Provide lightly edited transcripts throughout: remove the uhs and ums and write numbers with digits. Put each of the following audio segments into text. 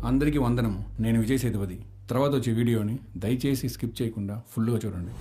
అందరికీ వందనము. నేను విజయ్ సేతుపతి. తర్వాత వచ్చే వీడియోని దయచేసి స్కిప్ చేయకుండా ఫుల్గా చూడండి.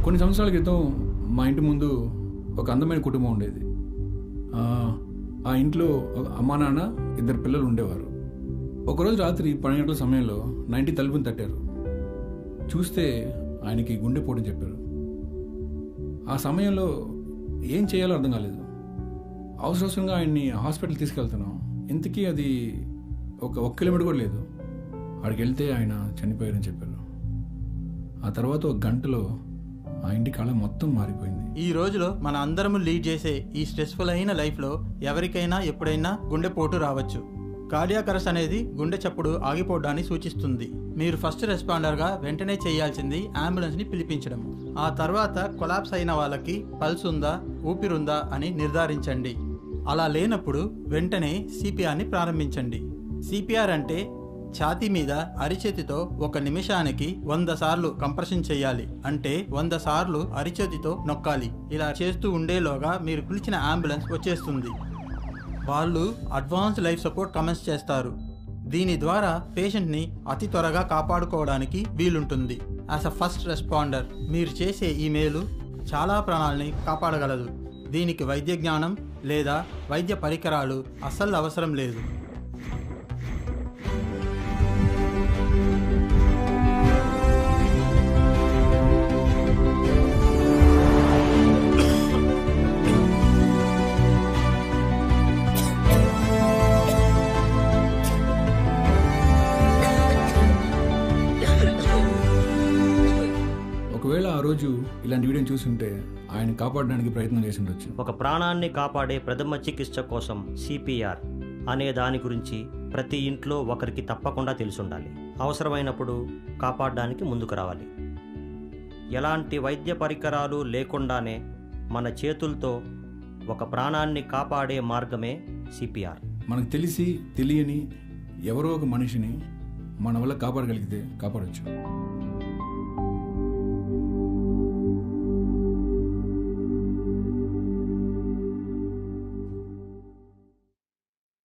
కొన్ని సంవత్సరాల క్రితం మా ఇంటి ముందు ఒక అందమైన కుటుంబం ఉండేది. ఆ ఇంట్లో అమ్మా నాన్న, 2 పిల్లలు ఉండేవారు. ఒకరోజు రాత్రి 12 గంటల సమయంలో 90 తలుపుని తట్టారు. చూస్తే ఆయనకి గుండెపోటుని చెప్పారు. ఆ సమయంలో ఏం చేయాలో అర్థం కాలేదు. అవసరంగా ఆయన్ని హాస్పిటల్ తీసుకెళ్తున్నాం. ఇంతకీ అది ఒక కిలోమీటర్ కూడా లేదు. అక్కడికి వెళ్తే ఆయన చనిపోయారని చెప్పారు. ఆ తర్వాత 1 గంటలో ఆ ఇంటి కళ మొత్తం మారిపోయింది. ఈ రోజులో మన అందరము లీడ్ చేసే ఈ స్ట్రెస్ఫుల్ అయిన లైఫ్లో ఎవరికైనా ఎప్పుడైనా గుండెపోటు రావచ్చు. కార్డియాక్ అరెస్ట్ అనేది గుండె చప్పుడు ఆగిపోవడాన్ని సూచిస్తుంది. మీరు ఫస్ట్ రెస్పాండర్గా వెంటనే చేయాల్సింది అంబులెన్స్ని పిలిపించడం. ఆ తర్వాత కొలాప్స్ అయిన వాళ్ళకి పల్స్ ఉందా, ఊపిరుందా అని నిర్ధారించండి. అలా లేనప్పుడు వెంటనే సిపిఆర్ని ప్రారంభించండి. సిపిఆర్ అంటే ఛాతీ మీద అరిచేతితో 1 నిమిషానికి 100 సార్లు కంప్రెషన్ చేయాలి. అంటే 100 సార్లు అరిచేతితో నొక్కాలి. ఇలా చేస్తూ ఉండేలోగా మీరు పిలిచిన అంబులెన్స్ వచ్చేస్తుంది. వాళ్ళు అడ్వాన్స్డ్ లైఫ్ సపోర్ట్ కమెంట్స్ చేస్తారు. దీని ద్వారా పేషెంట్ని అతి త్వరగా కాపాడుకోవడానికి వీలుంటుంది. యాజ్ అ ఫస్ట్ రెస్పాండర్ మీరు చేసే ఈ మేలు చాలా ప్రాణాలని కాపాడగలదు. దీనికి వైద్య జ్ఞానం లేదా వైద్య పరికరాలు అస్సలు అవసరం లేదు. ఒకవేళ ఆ రోజు ఇలాంటి వీడియోని చూస్తుంటే ఆయన కాపాడడానికి ప్రయత్నం చేసి ఉండొచ్చు. ఒక ప్రాణాన్ని కాపాడే ప్రథమ చికిత్స కోసం సిపిఆర్ అనే దాని గురించి ప్రతి ఇంట్లో ఒకరికి తప్పకుండా తెలిసుండాలి. అవసరమైనప్పుడు కాపాడడానికి ముందుకు రావాలి. ఎలాంటి వైద్య పరికరాలు లేకుండానే మన చేతులతో ఒక ప్రాణాన్ని కాపాడే మార్గమే సిపిఆర్. మనకు తెలిసి తెలియని ఎవరో ఒక మనిషిని మన వల్ల కాపాడగలిగితే కాపాడవచ్చు.